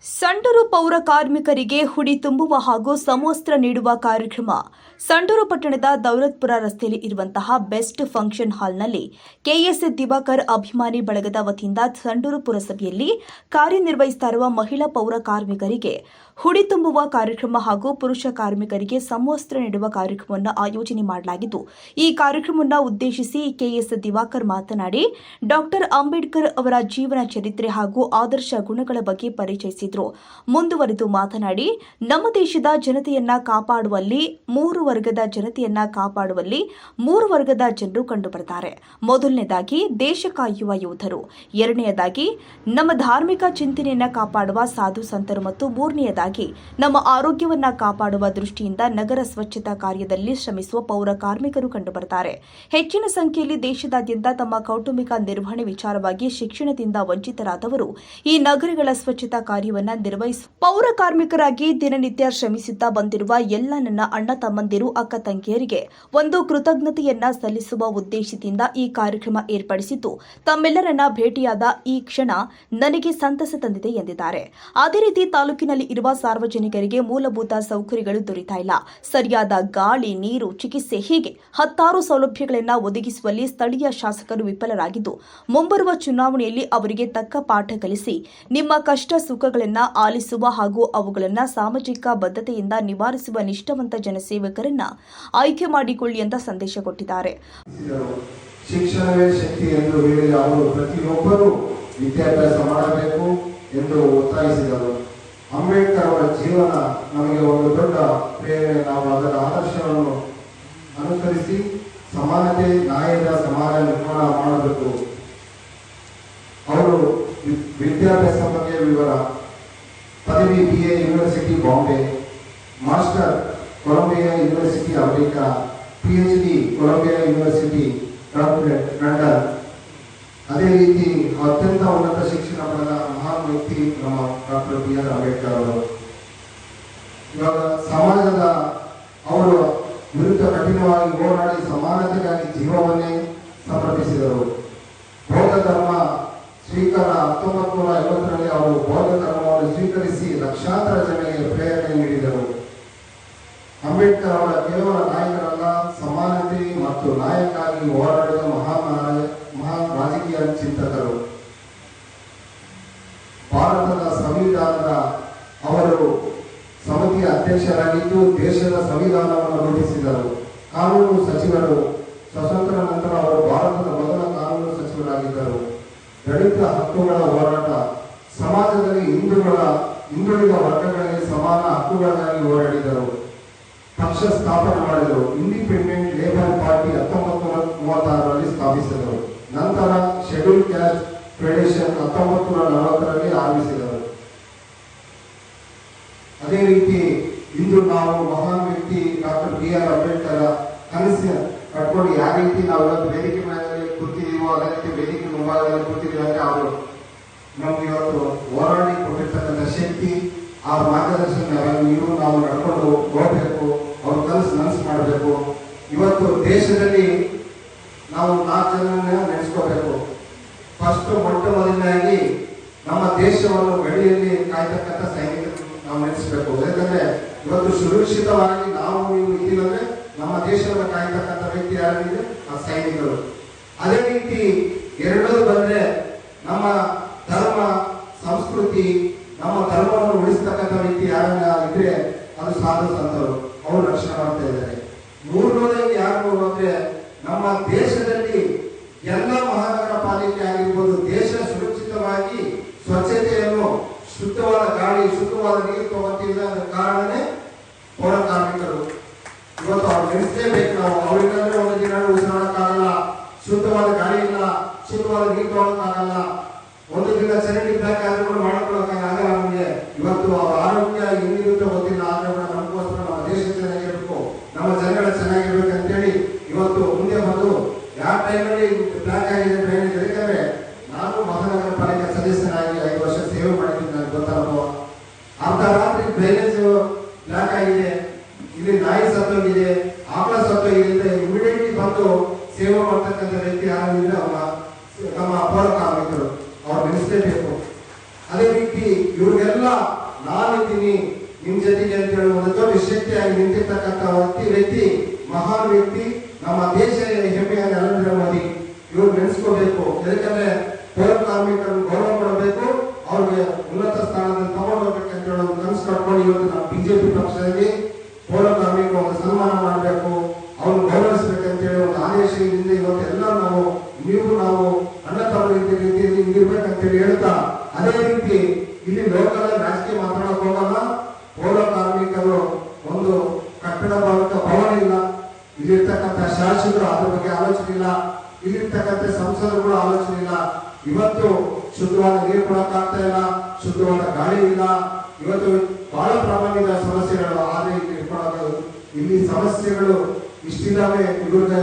ಸಂಡೂರು ಪೌರ ಕಾರ್ಮಿಕರಿಗೆ ಹುಡಿ ತುಂಬುವ ಹಾಗೂ ಸಮವಸ್ತ್ರ ನೀಡುವ ಕಾರ್ಯಕ್ರಮ ಸಂಡೂರು ಪಟ್ಟಣದ ದೌಲತ್ಪುರ ರಸ್ತೆಯಲ್ಲಿ ಇರುವಂತಹ ಬೆಸ್ಟ್ ಫಂಕ್ಷನ್ ಹಾಲ್ನಲ್ಲಿ ಕೆಎಸ್ ದಿವಾಕರ್ ಅಭಿಮಾನಿ ಬಳಗದ ವತಿಯಿಂದ ಸಂಡೂರು ಪುರಸಭೆಯಲ್ಲಿ ಕಾರ್ಯನಿರ್ವಹಿಸುತ್ತಿರುವ ಮಹಿಳಾ ಪೌರ ಕಾರ್ಮಿಕರಿಗೆ ಹುಡಿ ತುಂಬುವ ಕಾರ್ಯಕ್ರಮ ಹಾಗೂ ಪುರುಷ ಕಾರ್ಮಿಕರಿಗೆ ಸಮವಸ್ತ್ರ ನೀಡುವ ಕಾರ್ಯಕ್ರಮವನ್ನು ಆಯೋಜನೆ ಮಾಡಲಾಗಿದ್ದು, ಈ ಕಾರ್ಯಕ್ರಮವನ್ನು ಉದ್ದೇಶಿಸಿ ಕೆಎಸ್ ದಿವಾಕರ್ ಮಾತನಾಡಿ ಡಾಕ್ಟರ್ ಅಂಬೇಡ್ಕರ್ ಅವರ ಜೀವನ ಚರಿತ್ರೆ ಹಾಗೂ ಆದರ್ಶ ಗುಣಗಳ ಬಗ್ಗೆ ಪರಿಚಯಿಸಿದರು. ಮುಂದುವರೆದು ಮಾತನಾಡಿ, ನಮ್ಮ ದೇಶದ ಜನತೆಯನ್ನ ಕಾಪಾಡುವಲ್ಲಿ ಮೂರು ವರ್ಗದ ಜನರು ಕಂಡುಬರುತ್ತಾರೆ. ಮೊದಲನೇದಾಗಿ ದೇಶ ಕಾಯುವ ಯೋಧರು, ಎರಡನೆಯದಾಗಿ ನಮ್ಮ ಧಾರ್ಮಿಕ ಚಿಂತನೆಯನ್ನ ಕಾಪಾಡುವ ಸಾಧು ಸಂತರು ಮತ್ತು ಮೂರನೆಯದಾಗಿ ನಮ್ಮ ಆರೋಗ್ಯವನ್ನ ಕಾಪಾಡುವ ದೃಷ್ಟಿಯಿಂದ ನಗರ ಸ್ವಚ್ಛತಾ ಕಾರ್ಯದಲ್ಲಿ ಶ್ರಮಿಸುವ ಪೌರ ಕಾರ್ಮಿಕರು ಕಂಡುಬರುತ್ತಾರೆ. ಹೆಚ್ಚಿನ ಸಂಖ್ಯೆಯಲ್ಲಿ ದೇಶದಾದ್ಯಂತ ತಮ್ಮ ಕೌಟುಂಬಿಕ ನಿರ್ವಹಣೆ ವಿಚಾರವಾಗಿ ಶಿಕ್ಷಣದಿಂದ ವಂಚಿತರಾದವರು ಈ ನಗರಗಳ ಸ್ವಚ್ಛತಾ ಕಾರ್ಯವನ್ನು ನಿರ್ವಹಿಸುವ ಪೌರ ಕಾರ್ಮಿಕರಾಗಿ ದಿನನಿತ್ಯ ಶ್ರಮಿಸುತ್ತಾ ಬಂದಿರುವ ಎಲ್ಲ ನನ್ನ ಅಣ್ಣ ತಮ್ಮಂದಿರು, ಅಕ್ಕ ತಂಗಿಯರಿಗೆ ಒಂದು ಕೃತಜ್ಞತೆಯನ್ನ ಸಲ್ಲಿಸುವ ಉದ್ದೇಶದಿಂದ ಈ ಕಾರ್ಯಕ್ರಮ ಏರ್ಪಡಿಸಿದ್ದು, ತಮ್ಮೆಲ್ಲರನ್ನ ಭೇಟಿಯಾದ ಈ ಕ್ಷಣ ನನಗೆ ಸಂತಸ ತಂದಿದೆ ಎಂದಿದ್ದಾರೆ. ಅದೇ ರೀತಿ ತಾಲೂಕಿನಲ್ಲಿ ಇರುವ ಸಾರ್ವಜನಿಕರಿಗೆ ಮೂಲಭೂತ ಸೌಕರ್ಯಗಳು ದೊರೆತಾ ಇಲ್ಲ. ಸರಿಯಾದ ಗಾಳಿ, ನೀರು, ಚಿಕಿತ್ಸೆ ಹೀಗೆ ಹತ್ತಾರು ಸೌಲಭ್ಯಗಳನ್ನು ಒದಗಿಸುವಲ್ಲಿ ಸ್ಥಳೀಯ ಶಾಸಕರು ವಿಫಲರಾಗಿದ್ದು, ಮುಂಬರುವ ಚುನಾವಣೆಯಲ್ಲಿ ಅವರಿಗೆ ತಕ್ಕ ಪಾಠ ಕಲಿಸಿ ನಿಮ್ಮ ಕಷ್ಟ ಸುಖಗಳನ್ನು ಆಲಿಸುವ ಹಾಗೂ ಅವುಗಳನ್ನು ಸಾಮಾಜಿಕ ಬದ್ಧತೆಯಿಂದ ನಿವಾರಿಸುವ ನಿಷ್ಠಾವಂತ ಜನಸೇವಕರನ್ನ ಆಯ್ಕೆ ಮಾಡಿಕೊಳ್ಳಿ ಅಂತ ಸಂದೇಶ ಕೊಟ್ಟಿದ್ದಾರೆ. ಶಿಕ್ಷಣವೇ ಶಕ್ತಿ ಎಂದು ಹೇಳಿ ಅವರು ಪ್ರತಿಯೊಬ್ಬರೂ ವಿದ್ಯಾಭ್ಯಾಸ ಮಾಡಬೇಕು ಎಂದು ಒತ್ತಾಯಿಸಿದರು. ಅಂಬೇಡ್ಕರ್ ಅವರ ಜೀವನ ನಮಗೆ ಒಂದು ದೊಡ್ಡ ಪ್ರೇರಣೆ. ನಾವು ಅದರ ಆದರ್ಶವನ್ನು ಅನುಸರಿಸಿ ಸಮಾನತೆ, ನ್ಯಾಯದ ಸಮಾಜ ನಿರ್ಮಾಣ ಮಾಡಬೇಕು. ಅವರು ವಿದ್ಯಾಭ್ಯಾಸ ಬಗ್ಗೆ ವಿವರ: ಪದವಿ BA university Bombay, master Columbia university America, PhD Columbia university London. ಅದೇ ರೀತಿ ಅತ್ಯಂತ ಉನ್ನತ ಶಿಕ್ಷಣ ಪಡೆದ ಮಹಾನ್ ವ್ಯಕ್ತಿ ನಮ್ಮ ಡಾಕ್ಟರ್ BR ಅಂಬೇಡ್ಕರ್ ಅವರು. ಇವಾಗ ಸಮಾಜದ ಅವರು ವಿರುದ್ಧ ಕಠಿಣವಾಗಿ ಹೋರಾಡಿ ಸಮಾನತೆಗಾಗಿ ಜೀವವನ್ನೇ ಸಮರ್ಪಿಸಿದರು. ಬೌದ್ಧ ಧರ್ಮ ಸ್ವೀಕಾರ 1950ರಲ್ಲಿ ಅವರು ಬೌದ್ಧ ಧರ್ಮವನ್ನು ಸ್ವೀಕರಿಸಿ ಲಕ್ಷಾಂತರ ಜನರಿಗೆ ಪ್ರೇರಣೆ ನೀಡಿದರು. ಅಂಬೇಡ್ಕರ್ ಅವರ ಕೇವಲ ನಾಯಕರಲ್ಲ, ಸಮಾನತೆ ಮತ್ತು ನ್ಯಾಯಕ್ಕಾಗಿ ಹೋರಾಡಿದ ಮಹಾನ್ ರಾಜಕೀಯ ಚಿಂತಕರು. ಭಾರತದ ಸಂವಿಧಾನದ ಅವರು ಸಮಿತಿಯ ಅಧ್ಯಕ್ಷರಾಗಿದ್ದು ದೇಶದ ಸಂವಿಧಾನವನ್ನು ರೂಪಿಸಿದರು. ಕಾನೂನು ಸಚಿವರು. ಸ್ವಾತಂತ್ರ್ಯ ನಂತರ ಅವರು ಭಾರತದ ಮೊದಲ ಕಾನೂನು ಸಚಿವರಾಗಿದ್ದರು. ದಲಿತ ಹಕ್ಕುಗಳ ಹೋರಾಟ: ಸಮಾಜದಲ್ಲಿ ಹಿಂದುಳಿದ ವರ್ಗಗಳಿಗೆ ಸಮಾನ ಹಕ್ಕುಗಳಿಗಾಗಿ ಹೋರಾಡಿದರು. ಪಕ್ಷ ಸ್ಥಾಪನೆ ಮಾಡಿದರು. ಇಂಡಿಪೆಂಡೆಂಟ್ ಲೇಬರ್ ಪಾರ್ಟಿ 1936ರಲ್ಲಿ ಸ್ಥಾಪಿಸಿದರು. ನಂತರ ಶೆಡ್ಯೂಲ್ ಕ್ಯಾಸ್ಟ್ ಫೆಡರೇಷನ್ 1940ರಲ್ಲಿ ಆರಂಭಿಸಿದರು. ಅದೇ ರೀತಿ ಇಂದು ನಾವು ಮಹಾನ್ ವ್ಯಕ್ತಿ ಡಾಕ್ಟರ್ BR ಅಂಬೇಡ್ಕರ್ ಕನಸು ಕಟ್ಕೊಂಡು ಯಾವ ರೀತಿ ನಾವು ವೇದಿಕೆ ಮೇಲೆ ಕೂತಿದ್ದೀವೋ ಅದೇ ರೀತಿ ವೇದಿಕೆ ಮುಂಭಾಗದಲ್ಲಿ ಕೂತಿದ್ದೀವಿ ಅಂದ್ರೆ ಅವರು ನಮ್ಗೆ ಇವತ್ತು ಹೋರಾಡಿ ಕೊಟ್ಟಿರ್ತಕ್ಕಂಥ ಶಕ್ತಿ, ಆ ಮಾರ್ಗದರ್ಶನ ನೀವು ನಾವು ನಡ್ಕೊಂಡು ಹೋಗ್ಬೇಕು. ಅವ್ರ ನನಸು ಮಾಡಬೇಕು. ಇವತ್ತು ದೇಶದಲ್ಲಿ ನಾವು 4 ಜನರನ್ನ ನೆನೆಸ್ಕೋಬೇಕು. ಫಸ್ಟ್ ಮೊದಲನೇದಾಗಿ ನಮ್ಮ ದೇಶವನ್ನು ಗಡಿಯಲ್ಲಿ ಕಾಯ್ತಕ್ಕಂಥ ಸೈನಿಕರು ನಾವು ನೆನೆಸಬೇಕು. ಯಾಕಂದ್ರೆ ಇವತ್ತು ಸುರಕ್ಷಿತವಾಗಿ ನಾವು ನೀವು ಇದ್ದೀವಂದ್ರೆ ನಮ್ಮ ದೇಶವನ್ನು ಕಾಯ್ತಕ್ಕಂಥ ವ್ಯಕ್ತಿ ಯಾರಿದೆ? ಆ ಸೈನಿಕರು. ಅದೇ ರೀತಿ ಎರಡೂ ಬಂದ್ರೆ ನಮ್ಮ ಧರ್ಮ ಸಂಸ್ಕೃತಿ, ನಮ್ಮ ಧರ್ಮವನ್ನು ಉಳಿಸ್ತಕ್ಕಂಥ ವ್ಯಕ್ತಿ ಯಾರನ್ನ ಇದ್ರೆ ಅದು ಸಾಧು ಸಂತರು, ಅವರು ರಕ್ಷಣೆ ಮಾಡ್ತಾ ಇದ್ದಾರೆ. ಮೂರನೇದಾಗಿ ಯಾರು ಅಂದ್ರೆ ನಮ್ಮ ದೇಶದಲ್ಲಿ ಎಲ್ಲ ಮಹಾನಗರ ಪಾಲಿಕೆ ಆಗಿರ್ಬೋದು, ದೇಶ ಸುರಕ್ಷಿತವಾಗಿ ಸ್ವಚ್ಛತೆಯನ್ನು, ಶುದ್ಧವಾದ ಗಾಳಿ, ಶುದ್ಧವಾದ ನೀರು ತಗೋತಿದ್ದ ಕಾರಣನೇ ಪೌರ ಕಾರ್ಮಿಕರು. ಇವತ್ತು ಅವ್ರು ನೆನೆಸಲೇಬೇಕು ನಾವು. ಅವ್ರಿಗಂದ್ರೆ ಒಂದು ದಿನ ಉಸಿರಾಡಕ್ಕಾಗಲ್ಲ, ಶುದ್ಧವಾದ ಗಾಳಿ ಇಲ್ಲ, ಶುದ್ಧವಾದ ನೀರು ತಗೊಳಕ್ಕಾಗಲ್ಲ, ಒಂದು ದಿನ ಚರಂಡಿ ಬ್ಲಾಕ್ ಆದ್ರೂ ಕೂಡ ಮಾಡ್ಕೊಳ್ಳೋಕ್ಕಾಗಲ್ಲ ನಮಗೆ. ಇವತ್ತು ಅವ್ರ ಆರೋಗ್ಯ ಹೆಂಗಿರುತ್ತೆ ಗೊತ್ತಿಲ್ಲ, ಆದ್ರೆ ಕೂಡ ನಮಗೋಸ್ಕರ ನಮ್ಮ ದೇಶ ಚೆನ್ನಾಗಿರ್ಬೇಕು, ನಮ್ಮ ಜನಗಳ ಚೆನ್ನಾಗಿರ್ಬೇಕು ಅಂತೇಳಿ ಇವತ್ತು ಮುಂದೆ ಬಂದು ಯಾವ ಟೈಮಲ್ಲಿ ಬ್ಲಾಕ್ ಆಗಿದೆ ಡ್ರೈನೇಜ್. ಯಾಕಂದ್ರೆ ನಾನು ಮಹಾನಗರ ಪಾಲಿಕೆ ಸದಸ್ಯನಾಗಿ 5 ವರ್ಷ ಸೇವೆ ಮಾಡಿದ್ದೀನಿ, ನನಗೆ ಗೊತ್ತಾಗೋ. ಅರ್ಧ ರಾತ್ರಿ ಡ್ರೈನೇಜ್ ಬ್ಲಾಕ್ ಆಗಿದೆ, ಇಲ್ಲಿ ನಾಯಿ ಸತ್ತೋಗಿದೆ, ಆಕಳ ಸತ್ತೋಗಿದೆ, ಇಮಿಡಿಯೇಟ್ಲಿ ಬಂದು ಸೇವೆ ಮಾಡ್ತಕ್ಕಂಥ ವ್ಯಕ್ತಿ ಯಾರು ನಮ್ಮ ಪೌರ ಕಾರ್ಮಿಕರು. ಅವ್ರು ನೆನೆಸಲೇಬೇಕು. ಅದೇ ರೀತಿ ಇವ್ರಿಗೆಲ್ಲ ನಾನಿದ್ದೀನಿ ನಿಮ್ ಜೊತೆಗೆ ಅಂತ ಹೇಳಿ ಒಂದು ದೊಡ್ಡ ಶಕ್ತಿಯಾಗಿ ನಿಂತಿರ್ತಕ್ಕಂಥ ವ್ಯಕ್ತಿ ಮಹಾನ್ ವ್ಯಕ್ತಿ, ನಮ್ಮ ದೇಶ ಹೆಮ್ಮೆಯ ನರೇಂದ್ರ ಮೋದಿ. ಇವ್ರು ನೆನೆಸ್ಕೋಬೇಕು. ಯಾಕಂದ್ರೆ ಪೌರ ಕಾರ್ಮಿಕರನ್ನು ಗೌರವ ಕೊಡಬೇಕು, ಅವ್ರಿಗೆ ಉನ್ನತ ಸ್ಥಾನದಲ್ಲಿ ತಗೊಂಡೋಗ್ಬೇಕಂತ ಹೇಳಿ ಒಂದು ಕನಸು ಕಟ್ಕೊಂಡು ಇವತ್ತು ನಮ್ಮ ಬಿಜೆಪಿ ಪಕ್ಷದಲ್ಲಿ ಪೌರ ಕಾರ್ಮಿಕರು ಒಂದು ಸನ್ಮಾನ ಮಾಡಬೇಕು, ಅವ್ರು ಗೌರವಿಸಬೇಕಂತ ಹೇಳಿ ಒಂದು ಆದೇಶದಿಂದ ಇವತ್ತೆಲ್ಲ ನಾವು ಅಣ್ಣ ತಮ್ಮ ರೀತಿಯಲ್ಲಿ ಇರ್ಬೇಕಂತ ಹೇಳಿ ಹೇಳ್ತಾ, ಅದೇ ರೀತಿ ಇಲ್ಲಿ ಲೋಕಲ್ ರಾಜಕೀಯ ಮಾತಾಡಕ್ ಹೋಗಲ್ಲ. ಪೌರ ಕಾರ್ಮಿಕರು ಒಂದು ಕಟ್ಟಡ ಭವನ ಇಲ್ಲ, ಇಲ್ಲಿರ್ತಕ್ಕಂಥ ಶಾಸಕರು ಅದ್ರ ಬಗ್ಗೆ ಆಲೋಚನೆ ಇಲ್ಲ, ಇಲ್ಲಿರ್ತಕ್ಕಂಥ ಸಂಸದರುಗಳು ಆಲೋಚನೆ ಇಲ್ಲ. ಇವತ್ತು ಶುದ್ಧವಾದ ನೀರು ಕೊಡಕ್ಕಾಗ್ತಾ ಇಲ್ಲ, ಶುದ್ಧವಾದ ಗಾಳಿ ಇಲ್ಲ. ಇವತ್ತು ಬಹಳ ಪ್ರಾಮಾಣಿಕ ಸಮಸ್ಯೆಗಳು. ಆದ್ರೆ ಇಲ್ಲಿ ಸಮಸ್ಯೆಗಳು ಇಷ್ಟಿದಾವೆ. ಇವ್ರಿಗೆ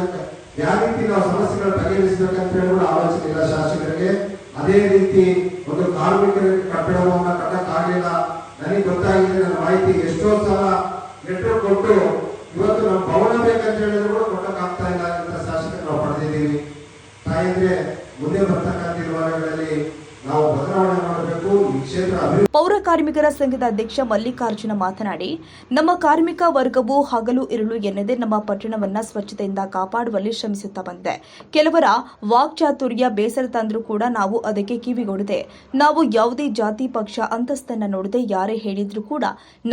ಯಾವ ರೀತಿ ನಾವು ಸಮಸ್ಯೆಗಳು ಬಗೆಹರಿಸಬೇಕಂತ ಹೇಳಿ ಆಲೋಚನೆ ಇಲ್ಲ ಶಾಸಕರಿಗೆ. ಅದೇ ರೀತಿ ಒಂದು ಕಾರ್ಮಿಕರಿಗೆ ಕಟ್ಟಡವನ್ನ ಕಟ್ಟಕ್ಕಾಗಲಿಲ್ಲ. ನನಗೆ ಗೊತ್ತಾಗಿದೆ, ನನ್ನ ಮಾಹಿತಿ ಎಷ್ಟೋ ಸಲ ಲೆಟರ್ ಕೊಟ್ಟು ಇವತ್ತು ನಮ್ಮ ಭವನ ಬೇಕಂತ ಹೇಳಿದ್ರು ಕೂಡ ಕೊಟ್ಟಕ್ಕಾಗ್ತಾ ಇಲ್ಲ ಅಂತ ಶಾಸಕರು ನಾವು ಪಡೆದಿದ್ದೀವಿ. ತಾಯಂದ್ರೆ ಮುಂದೆ ಬರ್ತಕ್ಕಂಥ ದಿನಮಾನಗಳಲ್ಲಿ ನಾವು ಬದಲಾವಣೆ ಮಾಡಬೇಕು. ಈ ಕ್ಷೇತ್ರ ಪೌರ ಕಾರ್ಮಿಕರ ಸಂಘದ ಅಧ್ಯಕ್ಷ ಮಲ್ಲಿಕಾರ್ಜುನ ಮಾತನಾಡಿ, ನಮ್ಮ ಕಾರ್ಮಿಕ ವರ್ಗವು ಹಗಲು ಇರುಳು ಎನ್ನದೆ ನಮ್ಮ ಪಟ್ಟಣವನ್ನ ಸ್ವಚ್ಛತೆಯಿಂದ ಕಾಪಾಡುವಲ್ಲಿ ಶ್ರಮಿಸುತ್ತಾ ಬಂದಿದೆ. ಕೆಲವರ ವಾಕ್ಚಾತುರ್ಯ ಬೇಸರ ತಂದರೂ ಕೂಡ ನಾವು ಅದಕ್ಕೆ ಕಿವಿಗೊಡದೆ, ನಾವು ಯಾವುದೇ ಜಾತಿ ಪಕ್ಷ ಅಂತಸ್ತನ್ನ ನೋಡದೆ ಯಾರೇ ಹೇಳಿದ್ರೂ ಕೂಡ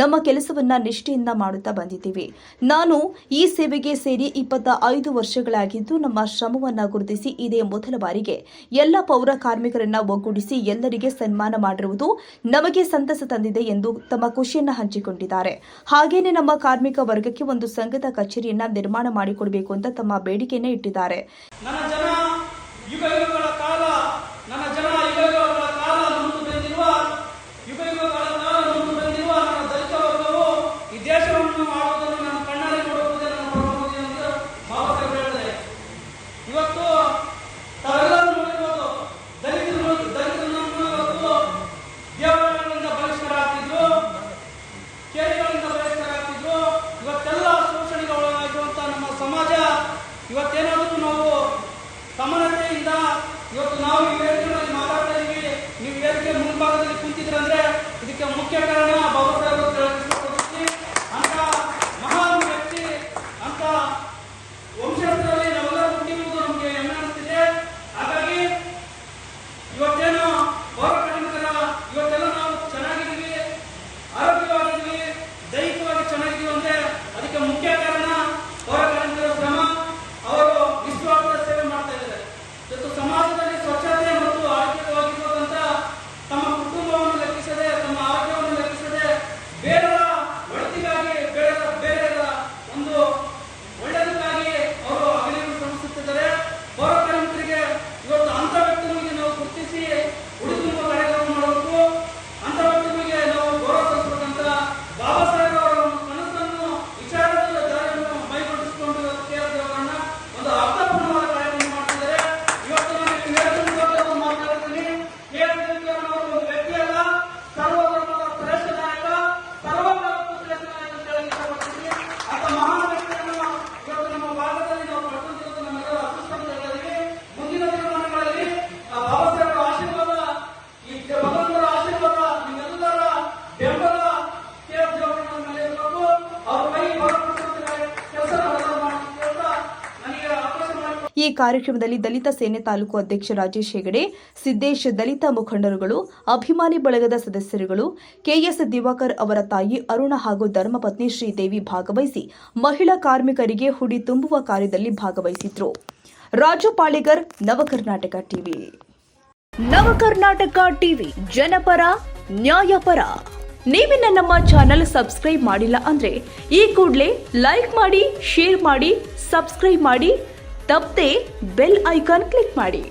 ನಮ್ಮ ಕೆಲಸವನ್ನ ನಿಷ್ಠೆಯಿಂದ ಮಾಡುತ್ತಾ ಬಂದಿದ್ದೀವಿ. ನಾನು ಈ ಸೇವೆಗೆ ಸೇರಿ 25 ವರ್ಷಗಳಾಗಿದ್ದು, ನಮ್ಮ ಶ್ರಮವನ್ನ ಗುರುತಿಸಿ ಇದೇ ಮೊದಲ ಬಾರಿಗೆ ಎಲ್ಲ ಪೌರ ಕಾರ್ಮಿಕರನ್ನ ಒಗ್ಗೂಡಿಸಿ ಎಲ್ಲರಿಗೆ ಸನ್ಮಾನ ಮಾಡಿರುವುದು ನಮಗೆ ಸಂತಸ ತಂದಿದೆ ಎಂದು ತಮ್ಮ ಖುಷಿಯನ್ನ ಹಂಚಿಕೊಂಡಿದ್ದಾರೆ. ಹಾಗೇನೆ ನಮ್ಮ ಕಾರ್ಮಿಕ ವರ್ಗಕ್ಕೆ ಒಂದು ಸಂಘದ ಕಚೇರಿಯನ್ನ ನಿರ್ಮಾಣ ಮಾಡಿಕೊಡಬೇಕು ಅಂತ ತಮ್ಮ ಬೇಡಿಕೆಯನ್ನ ಇಟ್ಟಿದ್ದಾರೆ. ನನ್ನ ಜನ ಯುಗಗಳ ಕಾಲ ನನ್ನ ದಲಿತ ವರ್ಗವು ಈ ದೇಶವನ್ನು ಆಳುವುದನ್ನು ನನ್ನ ಕಣ್ಣಾರೆ ನೋಡುವುದೇ ನನ್ನ ಪ್ರಮುಖ ಎಂದು ಬಾಬಾ ಸಾಹೇಬ್ ಹೇಳಿದ್ದಾರೆ. ಇವತ್ತು ತಾವೆಲ್ಲರೂ ನೋಡಿರ್ಬೋದು, ದಲಿತರನ್ನು ಇವತ್ತು ದೇವಾಲಯಗಳಿಂದ ಬಹಿಷ್ಕರಾಗ್ತಿದ್ರು, ಕೇರಿಗಳಿಂದ ಬಹಿಷ್ಕರಾಗ್ತಿದ್ರು. ಇವತ್ತೆಲ್ಲ ಶೋಷಣೆಗೆ ಒಳಗಾಗಿರುವಂತಹ ನಮ್ಮ ಸಮಾಜ ಇವತ್ತೇನಾದರೂ ನಾವು ಸಮಾನತೆಯಿಂದ ಇವತ್ತು ನಾವು ಈ ವೇದಿಕೆಯಲ್ಲಿ ಮಾತಾಡ್ತಾ ಇದೀವಿ. ನೀವು ವೇದಿಕೆ ಮುಂಭಾಗದಲ್ಲಿ ಕುಂತಿದ್ರಂದ್ರೆ ಇದಕ್ಕೆ ಮುಖ್ಯ ಕಾರಣ ಬಾಬಾ ಸಾಹೇಬ್ ಅಂತ ಮಹಾನ್ ವ್ಯಕ್ತಿ, ಅಂತ ವಂಶಸ್ಥರಲ್ಲಿ ನಾವೆಲ್ಲ ಹುಟ್ಟಿರುವುದು ನಮಗೆ ಹೆಮ್ಮೆ ಅನಿಸ್ತಿದೆ. ಹಾಗಾಗಿ ಇವತ್ತೇನು ಪೌರ ಕಾರ್ಮಿಕರ ಇವತ್ತೆಲ್ಲ ನಾವು ಚೆನ್ನಾಗಿದ್ದೀವಿ, ಆರೋಗ್ಯವಾಗಿದ್ದೀವಿ, ದೈಹಿಕವಾಗಿ ಚೆನ್ನಾಗಿದ್ದೀವಿ ಅಂದ್ರೆ ಅದಕ್ಕೆ ಮುಖ್ಯ ಕಾರಣ ಪೌರ ಕಾರ್ಮಿಕರ ಶ್ರಮ. ಅವರು ನಿಸ್ವಾರ್ಥ ಸೇವೆ ಮಾಡ್ತಾ ಇದ್ದಾರೆ. ಇವತ್ತು ಸಮಾಜದಲ್ಲಿ ಸ್ವಚ್ಛತೆ ಮತ್ತು ಆರೋಗ್ಯವಾಗಿರುವಂತ ತಮ್ಮ ಕುಟುಂಬವನ್ನು ಲೆಕ್ಕಿಸದೆ, ತಮ್ಮ ಆರೋಗ್ಯವನ್ನು ಲೆಕ್ಕಿಸದೆ, ಬೇರೆಯವರ ಒಳಿತಿಗಾಗಿ ಬೇರೆಯವರ ಒಂದು ಒಳ್ಳೆಯದಕ್ಕಾಗಿ ಅವರು ಹಗಲಿರುಳು ಶ್ರಮಿಸುತ್ತಿದ್ದಾರೆ. ಪೌರ ಕಾರ್ಮಿಕರಿಗೆ ಇವತ್ತು ಅಂತ ವ್ಯಕ್ತಿಗಳಿಗೆ ನಾವು ಗುರುತಿಸಿ ಉಳಿದುಂಬ ಕಾರ್ಯಕ್ರಮ ಮಾಡಬೇಕು, ಅಂತ ವ್ಯಕ್ತಿಗಳಿಗೆ ನಾವು ಗೌರವ ಸಲ್ಲಿಸಬೇಕಂತ ಬಾಬಾ ಸಾಹೇಬ್ ಅವರ ಒಂದು ಕನಸನ್ನು ವಿಚಾರದ ಜಾರಿಯನ್ನು ಮೈಗೂಡಿಸಿಕೊಂಡು ಕೇರಳವರನ್ನ ಒಂದು ಅರ್ಥಪೂರ್ಣವಾದ ಕಾರ್ಯಕ್ರಮ ಮಾಡ್ತಿದ್ದಾರೆ. ಇವತ್ತು ನಾನು ಮಾತನಾಡ್ತೀನಿ. ಕೇರಳವರು ಒಂದು ವ್ಯಕ್ತಿ ಅಲ್ಲ, ಸರ್ವಧರ್ಮದ ಶ್ರೇಷ್ಠ ನಾಯಕ, ಸರ್ವಕಾಲಕ್ಕೂ ಶ್ರೇಷ್ಠ ನಾಯಕ ಅಂತ ಹೇಳಿ ಇಷ್ಟಪಡ್ತೀನಿ. ಅಂತ ಮಹಾನ್ ವ್ಯಕ್ತಿಯನ್ನು ಇವತ್ತು ನಮ್ಮ ಭಾಗದಲ್ಲಿ ನಾವು ಪಡ್ಕೊಂಡಿರೋದು ನಮ್ಮೆಲ್ಲರ ಅದೃಷ್ಟ ಅಂತ ಹೇಳಿದ್ವಿ. ಮುಂದಿನ ದಿನಮಾನಗಳಲ್ಲಿ ಬಾಬಾ ಸಾಹೇಬರ ಆಶೀರ್ವಾದ, ಈ ಭಗವಂತರ ಆಶೀರ್ವಾದ, ನಿಮ್ಮೆಲ್ಲರ ಬೆಂಬಲ ಕೇರಳ ಮೇಲೆ ಇರಬೇಕು. ಅವ್ರ ಕೈ ಬಲಪಡಿಸುತ್ತಿದ್ದಾರೆ ಕೆಲಸ ಮಾಡ್ತಾ ನನಗೆ ಅವಕಾಶ ಮಾಡಿ. ಈ ಕಾರ್ಯಕ್ರಮದಲ್ಲಿ ದಲಿತ ಸೇನೆ ತಾಲೂಕು ಅಧ್ಯಕ್ಷ ರಾಜೇಶ್ ಹೆಗಡೆ, ಸಿದ್ದೇಶ್, ದಲಿತ ಮುಖಂಡರುಗಳು, ಅಭಿಮಾನಿ ಬಳಗದ ಸದಸ್ಯರುಗಳು, ಕೆಎಸ್ ದಿವಾಕರ್ ಅವರ ತಾಯಿ ಅರುಣ ಹಾಗೂ ಧರ್ಮಪತ್ನಿ ಶ್ರೀದೇವಿ ಭಾಗವಹಿಸಿ ಮಹಿಳಾ ಕಾರ್ಮಿಕರಿಗೆ ಹುಡಿ ತುಂಬುವ ಕಾರ್ಯದಲ್ಲಿ ಭಾಗವಹಿಸಿದ್ರು. ರಾಜು ಪಾಳಿಗರ್, ನವಕರ್ನಾಟಕ ಟಿವಿ. ನವಕರ್ನಾಟಕ ಟಿವಿ ಜನಪರ ನ್ಯಾಯಪರ. ನೀವಿನ್ನ ನಮ್ಮ ಚಾನೆಲ್ ಸಬ್ಸ್ಕ್ರೈಬ್ ಮಾಡಿಲ್ಲ ಅಂದ್ರೆ ಈ ಕೂಡಲೇ ಲೈಕ್ ಮಾಡಿ, ಶೇರ್ ಮಾಡಿ, ಸಬ್ಸ್ಕ್ರೈಬ್ ಮಾಡಿ, ತಪ್ಪದೆ ಬೆಲ್ ಐಕಾನ್ ಕ್ಲಿಕ್ ಮಾಡಿ.